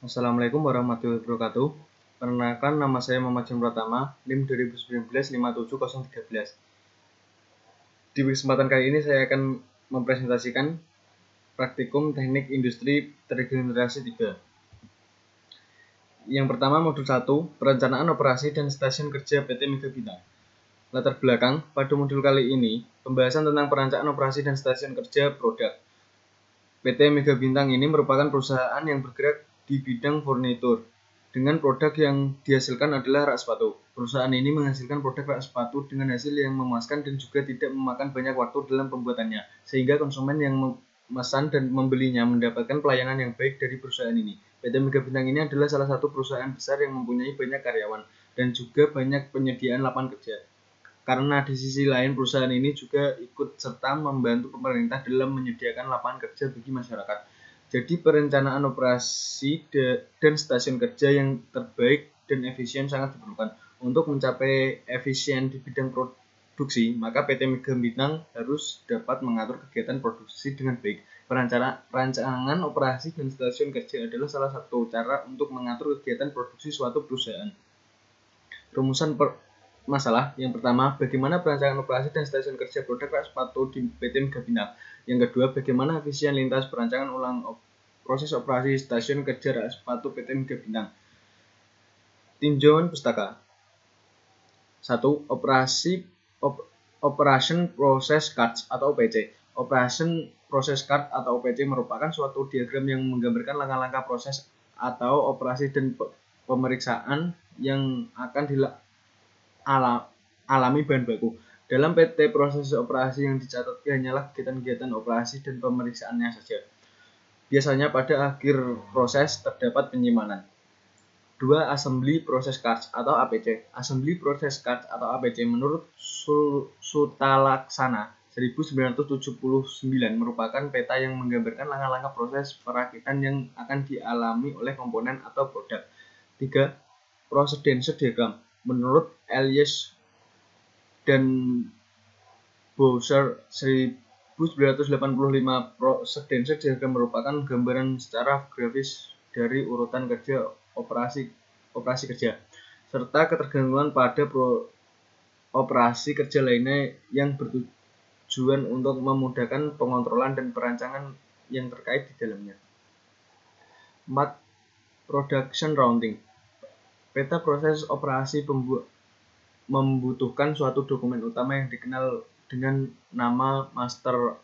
Assalamualaikum warahmatullahi wabarakatuh. Perkenalkan, nama saya Muhammad John Pratama, NIM 2019 57013. Di kesempatan kali ini saya akan mempresentasikan praktikum teknik industri tergenerasi 3. Yang pertama, modul 1, perencanaan operasi dan stasiun kerja PT Mega Bintang. Latar belakang, pada modul kali ini, pembahasan tentang perencanaan operasi dan stasiun kerja produk. PT Mega Bintang ini merupakan perusahaan yang bergerak di bidang furnitur. Dengan produk yang dihasilkan adalah rak sepatu. Perusahaan ini menghasilkan produk rak sepatu dengan hasil yang memuaskan dan juga tidak memakan banyak waktu dalam pembuatannya, sehingga konsumen yang memesan dan membelinya mendapatkan pelayanan yang baik dari perusahaan ini. PT Mega Bintang ini adalah salah satu perusahaan besar yang mempunyai banyak karyawan dan juga banyak penyediaan lapangan kerja. Karena di sisi lain perusahaan ini juga ikut serta membantu pemerintah dalam menyediakan lapangan kerja bagi masyarakat. Jadi perencanaan operasi dan stasiun kerja yang terbaik dan efisien sangat diperlukan. Untuk mencapai efisien di bidang produksi, maka PT Mega Bintang harus dapat mengatur kegiatan produksi dengan baik. Perencanaan operasi dan stasiun kerja adalah salah satu cara untuk mengatur kegiatan produksi suatu perusahaan. Rumusan masalah yang pertama, bagaimana perancangan operasi dan stasiun kerja produk rak sepatu di PT Mega Bintang. Yang kedua, bagaimana efisien lintas perancangan ulang proses operasi stasiun kerja rak sepatu PT Mega Bintang. Tinjauan pustaka. 1. Operation Process Cards atau OPC. Operation Process Card atau OPC merupakan suatu diagram yang menggambarkan langkah-langkah proses atau operasi dan pemeriksaan yang akan alami bahan baku. Dalam PT proses operasi yang dicatat hanyalah kegiatan-kegiatan operasi dan pemeriksaannya saja. Biasanya pada akhir proses terdapat penyimpanan. 2. Assembly Process Cards atau APC. Assembly Process Cards atau APC menurut Sutalaksana 1979 merupakan peta yang menggambarkan langkah-langkah proses perakitan yang akan dialami oleh komponen atau produk. 3. Procedence Diagram menurut Elias dan Bowser 1985. Procedence Diagram merupakan gambaran secara grafis dari urutan kerja operasi kerja serta ketergantungan pada operasi kerja lainnya yang bertujuan untuk memudahkan pengontrolan dan perancangan yang terkait di dalamnya. 4. Production Routing. Peta proses operasi membutuhkan suatu dokumen utama yang dikenal dengan nama Master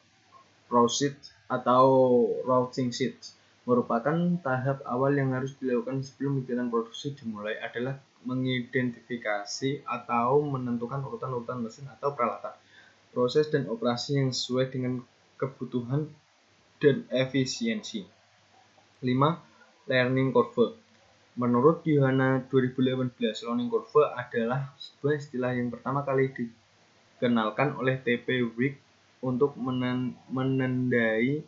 Process atau Routing Sheet. Merupakan tahap awal yang harus dilakukan sebelum kegiatan produksi dimulai adalah mengidentifikasi atau menentukan urutan-urutan mesin atau peralatan, proses dan operasi yang sesuai dengan kebutuhan dan efisiensi. 5. Learning Curve. Menurut Yohana 2018, learning curve adalah sebuah istilah yang pertama kali dikenalkan oleh T.P. Wright untuk menandai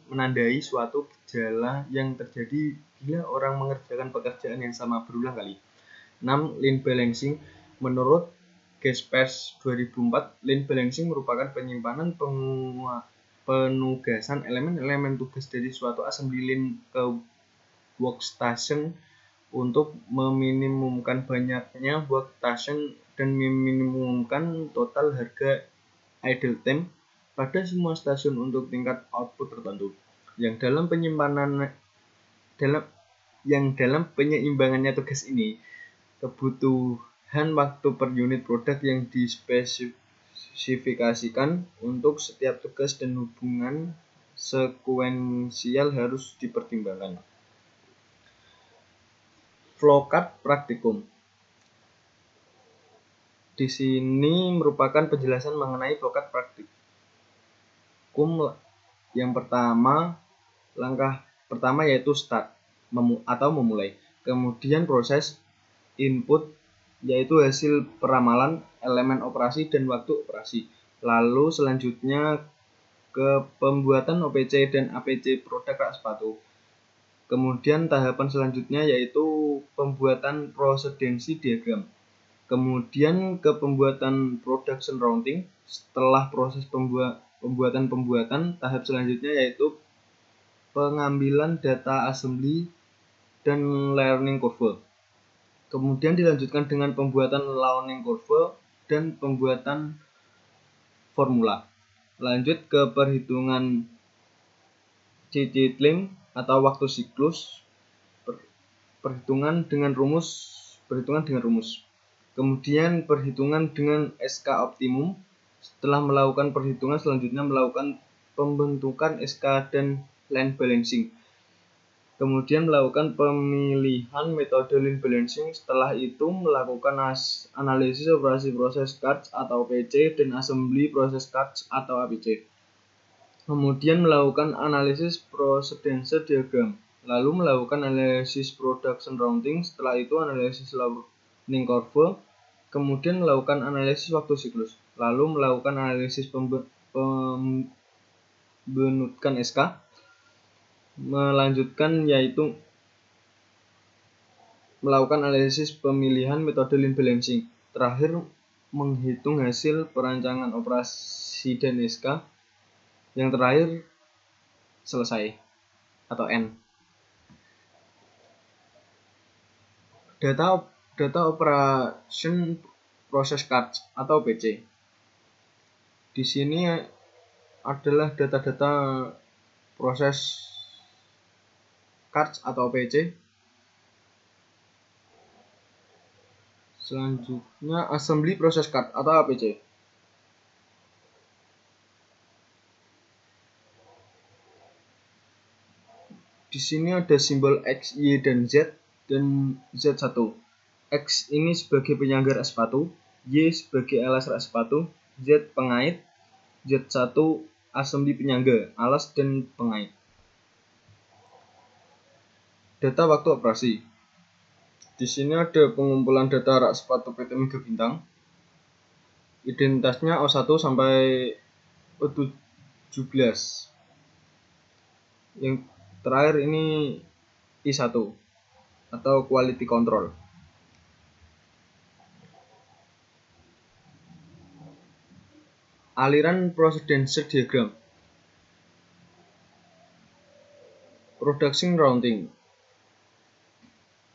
suatu gejala yang terjadi bila orang mengerjakan pekerjaan yang sama berulang kali. 6. Line Balancing. Menurut Gaspers 2004, line balancing merupakan penyimpanan penugasan elemen-elemen tugas dari suatu assembly line ke workstation untuk meminimumkan banyaknya workstation dan meminimumkan total harga idle time pada semua stasiun untuk tingkat output tertentu. Yang dalam penyeimbangannya tugas ini, kebutuhan waktu per unit produk yang dispesifikasikan untuk setiap tugas dan hubungan sekuensial harus dipertimbangkan. Flowchart praktikum. Di sini merupakan penjelasan mengenai flowchart praktikum. Yang pertama, langkah pertama yaitu start atau memulai. Kemudian proses input yaitu hasil peramalan elemen operasi dan waktu operasi. Lalu selanjutnya ke pembuatan OPC dan APC produk rak sepatu. Kemudian tahapan selanjutnya yaitu pembuatan prosedensi diagram. Kemudian ke pembuatan production routing. Setelah proses pembuatan, tahap selanjutnya yaitu pengambilan data assembly dan learning curve. Kemudian dilanjutkan dengan pembuatan learning curve dan pembuatan formula. Lanjut ke perhitungan cicitling atau waktu siklus, perhitungan dengan rumus. Kemudian perhitungan dengan SK optimum. Setelah melakukan perhitungan, selanjutnya melakukan pembentukan SK dan line balancing. Kemudian melakukan pemilihan metode line balancing. Setelah itu melakukan analisis operasi proses cards atau PC dan assembly proses cards atau APC. Kemudian melakukan analisis precedence diagram. Lalu melakukan analisis production routing. Setelah itu analisis learning curve. Kemudian melakukan analisis waktu siklus. Lalu melakukan analisis pembentukan SK. Melanjutkan yaitu melakukan analisis pemilihan metode line balancing. Terakhir menghitung hasil perancangan operasi dan SK. Yang terakhir selesai atau N. Data operation process cards atau PC. Di sini adalah data-data proses cards atau PC. Selanjutnya assembly proses card atau APC. Di sini ada simbol X, Y, dan Z Z1. X ini sebagai penyangga rak sepatu, Y sebagai alas rak sepatu, Z pengait, Z1 assembly penyangga, alas dan pengait. Data waktu operasi. Di sini ada pengumpulan data rak sepatu PT Mega Bintang. Identitasnya O1 sampai O17. Yang terakhir ini I1 atau quality control. Aliran precedence diagram. Production routing.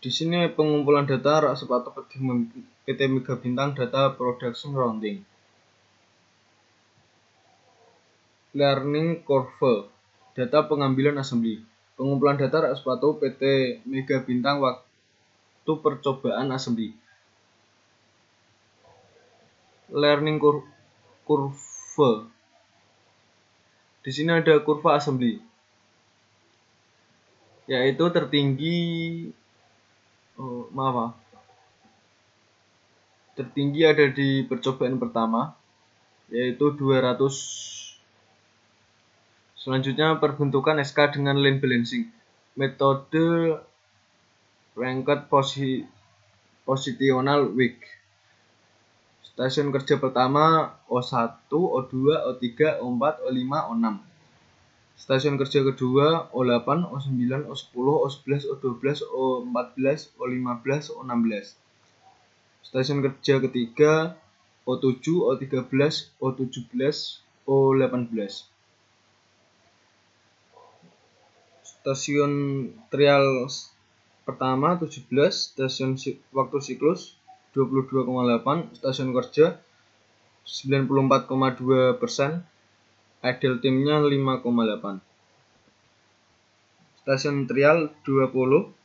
Di sini pengumpulan data rak sepatu PT Mega Bintang, data production routing. Learning curve. Data pengambilan assembly. Pengumpulan data rak sepatu PT Mega Bintang waktu percobaan assembly. Learning curve. Di sini ada kurva assembly, yaitu tertinggi ada di percobaan pertama, yaitu 200. Selanjutnya perbentukan SK dengan line balancing. Metode ranked positional weak. Stasiun kerja pertama O1, O2, O3, O4, O5, O6. Stasiun kerja kedua O8, O9, O10, O11, O12, O14, O15, O16. Stasiun kerja ketiga O7, O13, O17, O18. Stasiun trial pertama 17, stasiun waktu siklus 22,8, stasiun kerja 94,2%, idle timnya 5,8. Stasiun trial 20,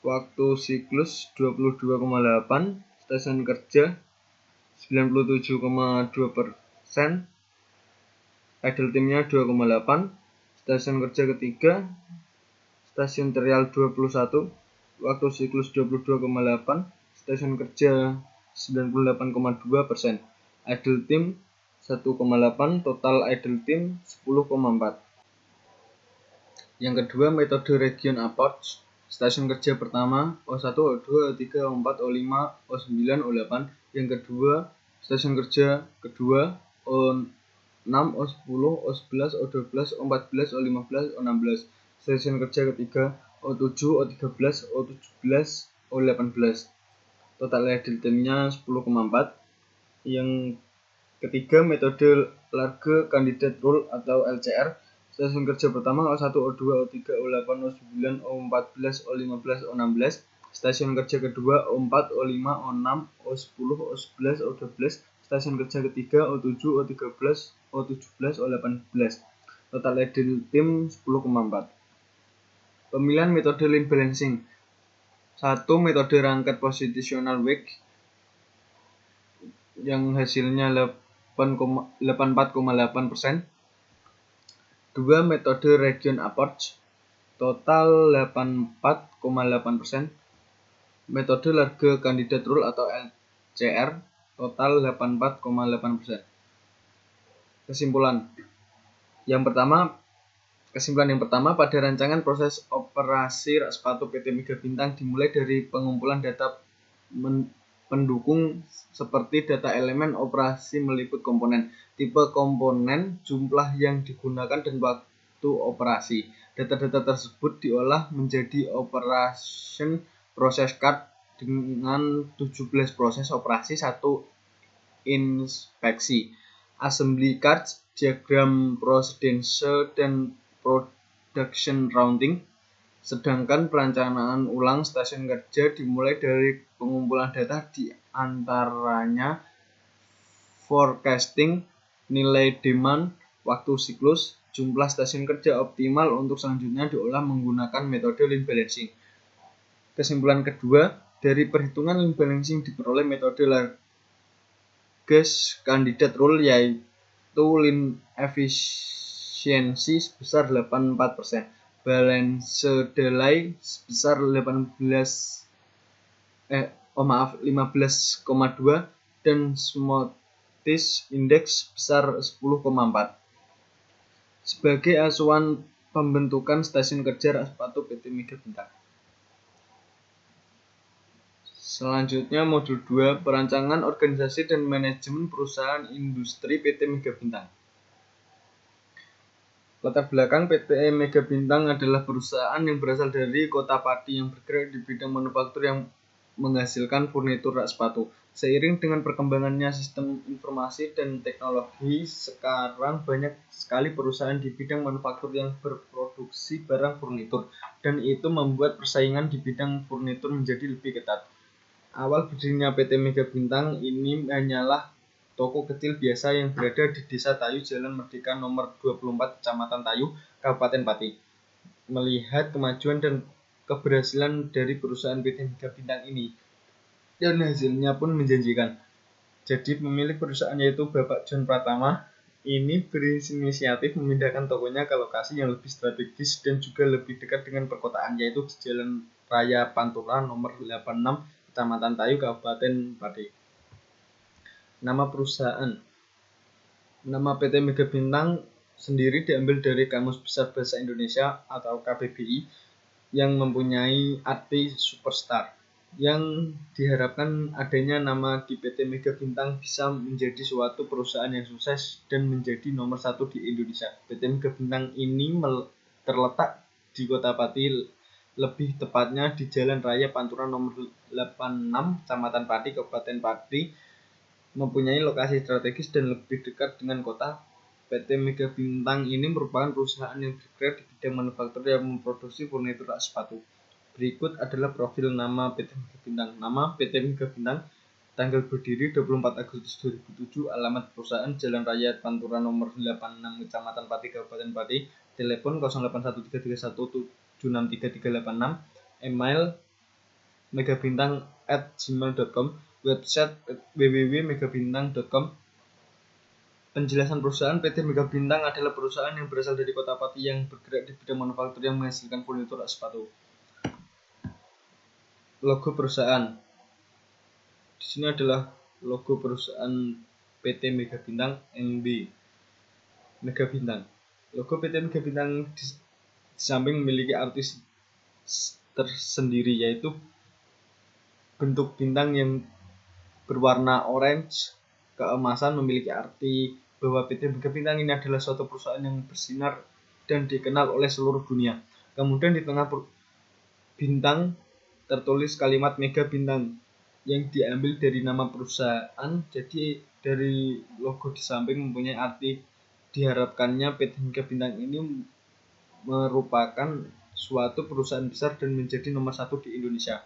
waktu siklus 22,8, stasiun kerja 97,2%, idle timnya 2,8. Stasiun kerja ketiga, stasiun trial 21, waktu siklus 22,8, stasiun kerja 98,2%, idle tim 1,8, total idle tim 10,4. Yang kedua, metode region approach. Stasiun kerja pertama O1, O2, O3, O4, O5, O9, O8. Yang kedua, stasiun kerja kedua O6, O10, O11, O12, O14, O15, O16. Stasiun kerja ketiga O7, O13, O17, O18. Total idle timnya 10,4. Yang ketiga, metode Large Candidate Rule atau LCR. Stasiun kerja pertama O1, O2, O3, O8, O9, O14, O15, O16. Stasiun kerja kedua O4, O5, O6, O10, O11, O12. Stasiun kerja ketiga O7, O13, O17, O18. Total idle time 10,4. Pemilihan metode line balancing. 1. Metode rangkaian positional wake yang hasilnya 84,8%. 2. Metode region approach total 84,8%. Metode Large Candidate Rule atau LCR total 84,8%. Kesimpulan yang pertama, pada rancangan proses operasi rak sepatu PT Mega Bintang dimulai dari pengumpulan data pendukung seperti data elemen operasi meliput komponen, tipe komponen, jumlah yang digunakan, dan waktu operasi. Data-data tersebut diolah menjadi operation process card dengan 17 proses operasi, 1 inspeksi, assembly cards, diagram prosedence, dan production routing. Sedangkan perencanaan ulang stasiun kerja dimulai dari pengumpulan data, di antaranya forecasting, nilai demand, waktu siklus, jumlah stasiun kerja optimal untuk selanjutnya diolah menggunakan metode line balancing. Kesimpulan kedua, dari perhitungan line balancing diperoleh metode Large Candidate Rule, yaitu line efficiency sebesar 84%, balance delay sebesar 15,2, dan smoothness index sebesar 10,4. Sebagai acuan pembentukan stasiun kerja rak sepatu PT Mega Bintang. Selanjutnya modul 2, perancangan organisasi dan manajemen perusahaan industri PT Mega Bintang. Latar belakang PT Mega Bintang adalah perusahaan yang berasal dari Kota Pati yang bergerak di bidang manufaktur yang menghasilkan furnitur rak sepatu. Seiring dengan perkembangannya sistem informasi dan teknologi, sekarang banyak sekali perusahaan di bidang manufaktur yang berproduksi barang furnitur, dan itu membuat persaingan di bidang furnitur menjadi lebih ketat. Awal berdirinya PT Mega Bintang ini hanyalah toko kecil biasa yang berada di Desa Tayu, Jalan Merdeka nomor 24, Kecamatan Tayu, Kabupaten Pati. Melihat kemajuan dan keberhasilan dari perusahaan PT Mega Bintang ini, dan hasilnya pun menjanjikan. Jadi pemilik perusahaan, yaitu Bapak John Pratama, ini berinisiatif memindahkan tokonya ke lokasi yang lebih strategis dan juga lebih dekat dengan perkotaan, yaitu di Jalan Raya Pantura nomor 86, Kecamatan Tayu, Kabupaten Pati. Nama perusahaan. Nama PT Mega Bintang sendiri diambil dari Kamus Besar Bahasa Indonesia atau KBBI yang mempunyai arti superstar. Yang diharapkan adanya nama di PT Mega Bintang bisa menjadi suatu perusahaan yang sukses dan menjadi nomor 1 di Indonesia. PT Mega Bintang ini terletak di Kota Pati, lebih tepatnya di Jalan Raya Pantura nomor 86, Kecamatan Pati, Kabupaten Pati, mempunyai lokasi strategis dan lebih dekat dengan kota. PT Mega Bintang ini merupakan perusahaan yang bergerak di bidang manufaktur yang memproduksi furnitur rak sepatu. Berikut adalah profil nama PT Mega Bintang. Nama PT Mega Bintang, tanggal berdiri 24 Agustus 2007, alamat perusahaan Jalan Raya Pantura nomor 86, Kecamatan Pati, Kabupaten Pati, telepon 081331763386, email megabintang@gmail.com, website www.megabintang.com. Penjelasan perusahaan. PT Mega Bintang adalah perusahaan yang berasal dari Kota Pati yang bergerak di bidang manufaktur yang menghasilkan furnitur rak sepatu. Logo perusahaan. Di sini adalah logo perusahaan PT Mega Bintang MB Mega Bintang. Logo PT Mega Bintang di samping memiliki arti tersendiri, yaitu bentuk bintang yang berwarna orange keemasan, memiliki arti bahwa PT Mega Bintang ini adalah suatu perusahaan yang bersinar dan dikenal oleh seluruh dunia. Kemudian di tengah bintang tertulis kalimat Mega Bintang yang diambil dari nama perusahaan. Jadi dari logo di samping mempunyai arti Diharapkannya PT Mega Bintang ini merupakan suatu perusahaan besar dan menjadi nomor 1 di Indonesia.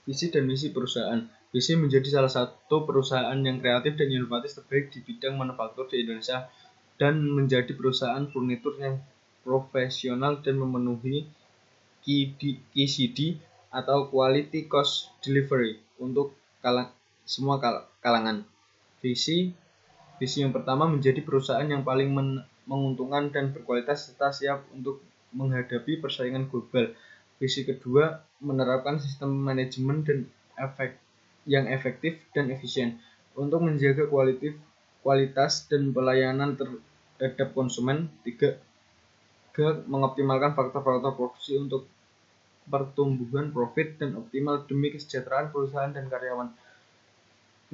Visi dan misi perusahaan. Visi menjadi salah satu perusahaan yang kreatif dan inovatif terbaik di bidang manufaktur di Indonesia dan menjadi perusahaan furnitur yang profesional dan memenuhi QCD atau Quality Cost Delivery untuk semua kalangan. Visi yang pertama menjadi perusahaan yang paling menguntungkan dan berkualitas serta siap untuk menghadapi persaingan global. Visi kedua menerapkan sistem manajemen dan yang efektif dan efisien untuk menjaga kualitas dan pelayanan terhadap konsumen. Tiga, mengoptimalkan faktor-faktor produksi untuk pertumbuhan profit dan optimal demi kesejahteraan perusahaan dan karyawan.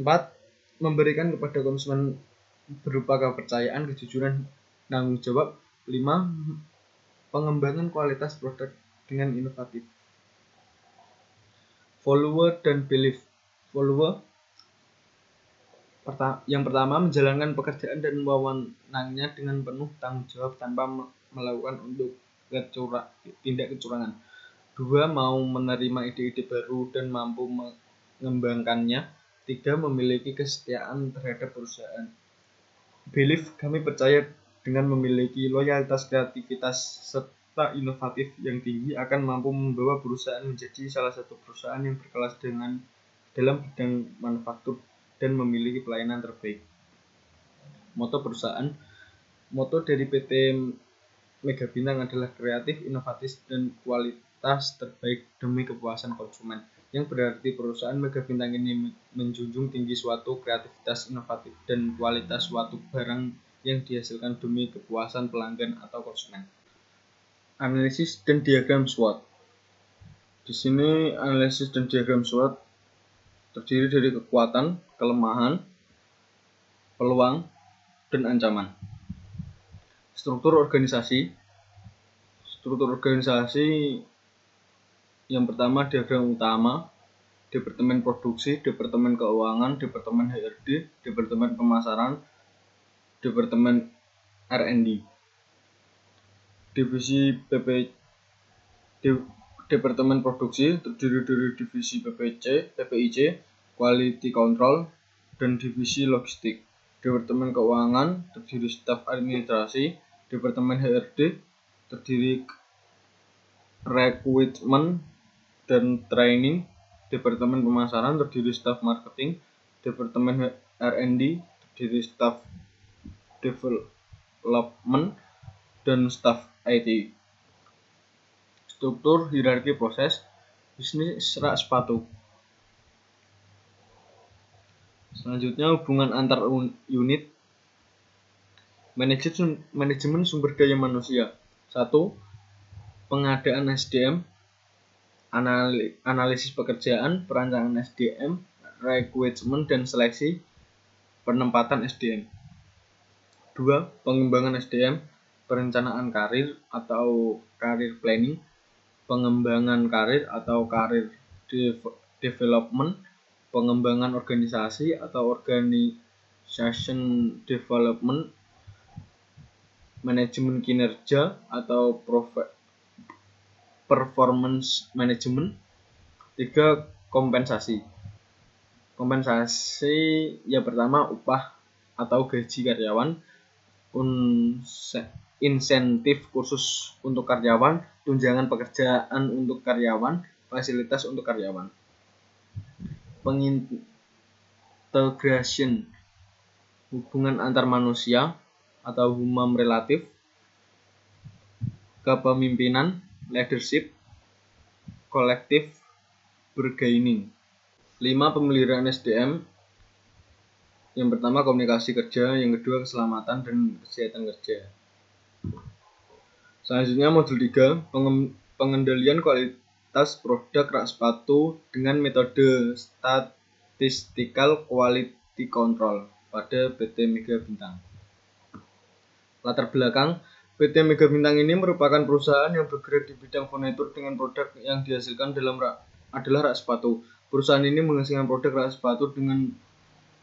4. Memberikan kepada konsumen berupa kepercayaan, kejujuran, tanggung jawab. 5. Pengembangan kualitas produk dengan inovatif. Follower dan belief. Follower yang pertama menjalankan pekerjaan dan wewenangnya dengan penuh tanggung jawab tanpa melakukan tindak kecurangan. 2. Mau menerima ide-ide baru dan mampu mengembangkannya. 3. Memiliki kesetiaan terhadap perusahaan. Belief, kami percaya dengan memiliki loyalitas, kreativitas, serta inovatif yang tinggi akan mampu membawa perusahaan menjadi salah satu perusahaan yang berkelas dalam bidang manufaktur dan memiliki pelayanan terbaik. Moto perusahaan. Moto dari PT Mega Bintang adalah kreatif, inovatif, dan kualitas terbaik demi kepuasan konsumen, yang berarti perusahaan Mega Bintang ini menjunjung tinggi suatu kreativitas, inovatif, dan kualitas suatu barang yang dihasilkan demi kepuasan pelanggan atau konsumen. Analisis dan diagram SWOT. Di sini analisis dan diagram SWOT terdiri dari kekuatan, kelemahan, peluang, dan ancaman. Struktur organisasi yang pertama diagram utama, Departemen Produksi, Departemen Keuangan, Departemen HRD, Departemen Pemasaran, Departemen R&D. Divisi Departemen Produksi terdiri dari divisi PPIC, Quality Control, dan divisi Logistik. Departemen Keuangan terdiri staf administrasi. Departemen HRD terdiri Recruitment dan Training. Departemen Pemasaran terdiri staf marketing. Departemen R&D terdiri staf development dan staf IT. Struktur hierarki proses bisnis rak sepatu. Selanjutnya hubungan antar unit. Manajemen sumber daya manusia. 1. Pengadaan SDM, analisis pekerjaan, perancangan SDM, rekrutmen dan seleksi, penempatan SDM. 2. Pengembangan SDM, perencanaan karir atau career planning, pengembangan karir atau career development, pengembangan organisasi atau organization development, manajemen kinerja atau performance management. 3. Kompensasi yang pertama upah atau gaji karyawan, insentif khusus untuk karyawan, tunjangan pekerjaan untuk karyawan, fasilitas untuk karyawan. Pengintegration, hubungan antar manusia atau human relatif, kepemimpinan, leadership, kolektif, bargaining. 5. Pemeliharaan SDM. Yang pertama komunikasi kerja, yang kedua keselamatan dan kesehatan kerja. Selanjutnya modul 3, pengendalian kualitas produk rak sepatu dengan metode statistical quality control pada PT Mega Bintang. Latar belakang, PT Mega Bintang ini merupakan perusahaan yang bergerak di bidang furnitur dengan produk yang dihasilkan adalah rak sepatu. Perusahaan ini menghasilkan produk rak sepatu dengan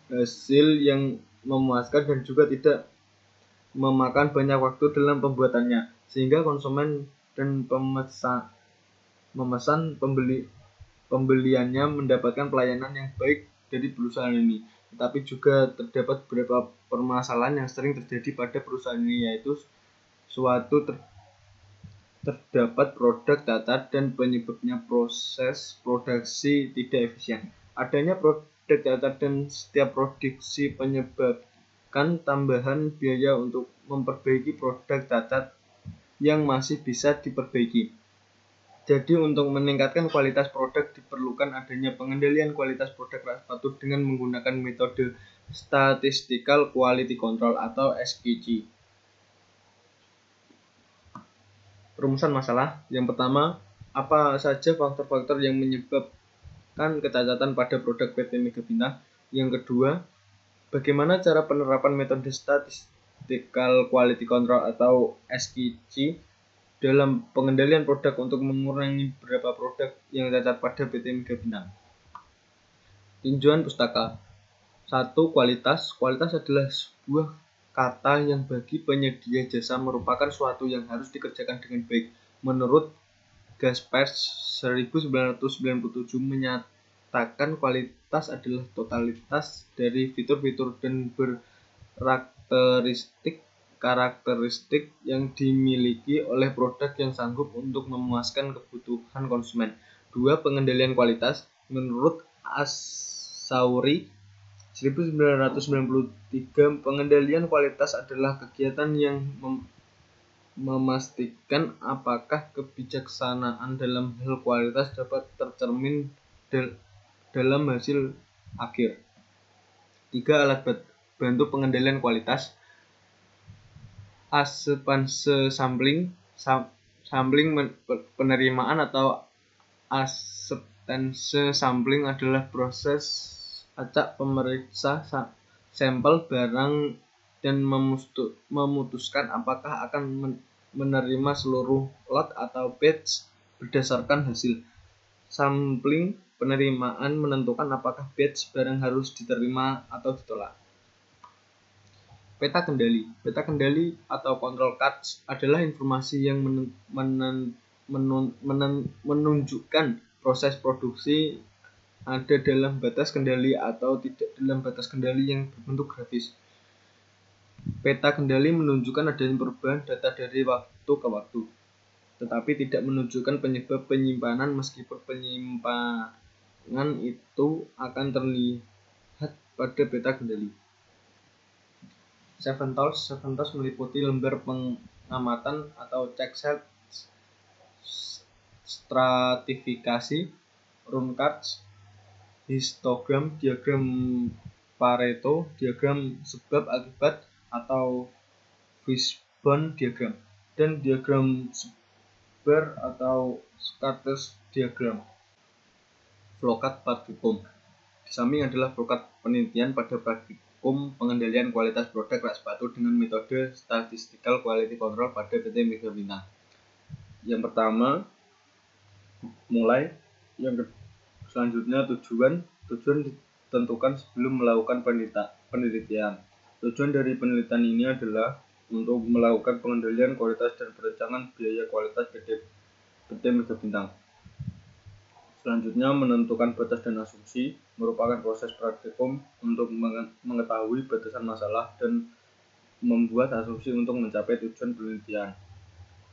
hasil yang memuaskan dan juga tidak memakan banyak waktu dalam pembuatannya, sehingga konsumen dan pembeliannya mendapatkan pelayanan yang baik dari perusahaan ini. Tetapi juga terdapat beberapa permasalahan yang sering terjadi pada perusahaan ini, yaitu terdapat produk cacat dan penyebabnya proses produksi tidak efisien. Adanya produk cacat dan setiap produksi menyebabkan tambahan biaya untuk memperbaiki produk cacat yang masih bisa diperbaiki. Jadi untuk meningkatkan kualitas produk diperlukan adanya pengendalian kualitas produk ras sepatu dengan menggunakan metode Statistical Quality Control atau SQC. Rumusan masalah. Yang pertama, apa saja faktor-faktor yang menyebabkan kecacatan pada produk PT Mega Bintang? Yang kedua, bagaimana cara penerapan metode Statistical Quality Control atau SQC dalam pengendalian produk untuk mengurangi beberapa produk yang cacat pada PT Mega Bintang? Tinjauan pustaka. 1. Kualitas. Kualitas adalah sebuah kata yang bagi penyedia jasa merupakan suatu yang harus dikerjakan dengan baik. Menurut Gaspers 1997 menyatakan kualitas adalah totalitas dari fitur-fitur dan karakteristik yang dimiliki oleh produk yang sanggup untuk memuaskan kebutuhan konsumen. 2. Pengendalian kualitas. Menurut Asauri 1993, pengendalian kualitas adalah kegiatan yang memastikan apakah kebijaksanaan dalam hal kualitas dapat tercermin dalam hasil akhir. 3. Alat bantu pengendalian kualitas. Acceptance sampling, penerimaan atau acceptance sampling adalah proses acak pemeriksa sampel barang dan memutuskan apakah akan menerima seluruh lot atau batch berdasarkan hasil sampling. Penerimaan menentukan apakah batch barang harus diterima atau ditolak. Peta kendali. Peta kendali atau control cards adalah informasi yang menunjukkan proses produksi ada dalam batas kendali atau tidak dalam batas kendali yang berbentuk grafis. Peta kendali menunjukkan adanya perubahan data dari waktu ke waktu, tetapi tidak menunjukkan penyebab penyimpanan meskipun penyimpangan itu akan terlihat pada peta kendali. Seven Tools meliputi lembar pengamatan atau check set, stratifikasi, run cards, histogram, diagram Pareto, diagram sebab akibat atau Fishbone diagram, dan diagram sebar atau Scatters diagram. Flowchart praktikum. Di samping adalah flowchart penelitian pada praktikum pengendalian kualitas produk rak sepatu dengan metode Statistical Quality Control pada PT Mega Bintang. Yang pertama, selanjutnya tujuan ditentukan sebelum melakukan penelitian. Tujuan dari penelitian ini adalah untuk melakukan pengendalian kualitas dan perencanaan biaya kualitas PT Mega Bintang. Selanjutnya, menentukan batas dan asumsi merupakan proses praktikum untuk mengetahui batasan masalah dan membuat asumsi untuk mencapai tujuan penelitian.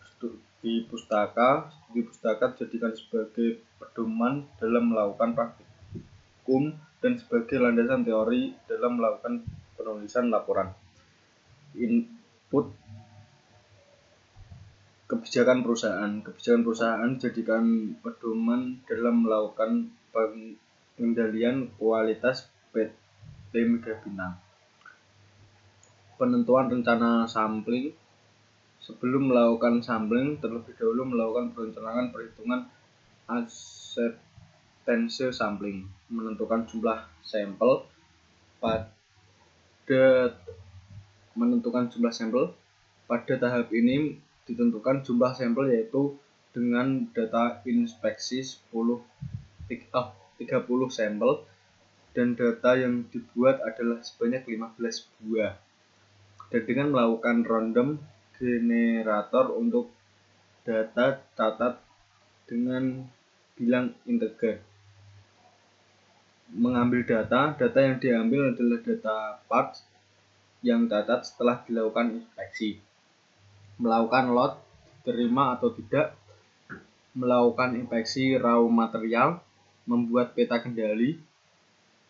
Studi pustaka dijadikan sebagai pedoman dalam melakukan praktikum dan sebagai landasan teori dalam melakukan penulisan laporan. Input kebijakan perusahaan dijadikan pedoman dalam melakukan pengendalian kualitas PT Mega Bintang. Penentuan rencana sampling. Sebelum melakukan sampling, terlebih dahulu melakukan perencanaan perhitungan acceptance sampling, menentukan jumlah sampel. Pada tahap ini ditentukan jumlah sampel yaitu dengan data inspeksi 30 sampel dan data yang dibuat adalah sebanyak 15 buah. dan dengan melakukan random generator untuk data catat dengan bilang integer. Mengambil data yang diambil adalah data parts yang catat setelah dilakukan inspeksi. Melakukan load, diterima atau tidak, melakukan inspeksi raw material, membuat peta kendali,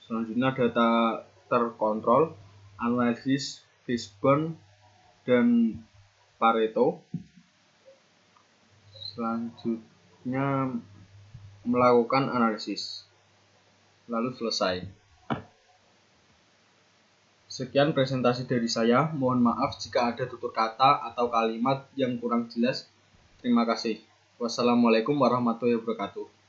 selanjutnya data terkontrol, analisis Fishbone dan Pareto, selanjutnya melakukan analisis, lalu selesai. Sekian presentasi dari saya, mohon maaf jika ada tutur kata atau kalimat yang kurang jelas. Terima kasih. Wassalamualaikum warahmatullahi wabarakatuh.